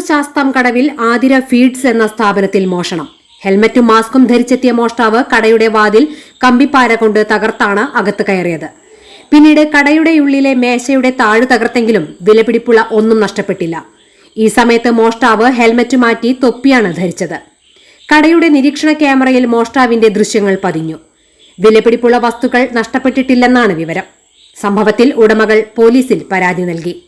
ശാസ്താം കടവിൽ ആതിര ഫീഡ്സ് എന്ന സ്ഥാപനത്തിൽ മോഷണം. ഹെൽമറ്റും മാസ്കും ധരിച്ചെത്തിയ മോഷ്ടാവ് കടയുടെ വാതിൽ കമ്പിപ്പാര കൊണ്ട് തകർത്താണ് അകത്ത് കയറിയത്. പിന്നീട് കടയുടെ ഉള്ളിലെ മേശയുടെ താഴ് തകർത്തെങ്കിലും വിലപിടിപ്പുള്ള ഒന്നും നഷ്ടപ്പെട്ടില്ല. ഈ സമയത്ത് മോഷ്ടാവ് ഹെൽമറ്റ് മാറ്റി തൊപ്പിയാണ് ധരിച്ചത്. കടയുടെ നിരീക്ഷണ ക്യാമറയിൽ മോഷ്ടാവിന്റെ ദൃശ്യങ്ങൾ പതിഞ്ഞു. വിലപിടിപ്പുള്ള വസ്തുക്കൾ നഷ്ടപ്പെട്ടിട്ടില്ലെന്നാണ് വിവരം. സംഭവത്തിൽ ഉടമകൾ പോലീസിൽ പരാതി നൽകി.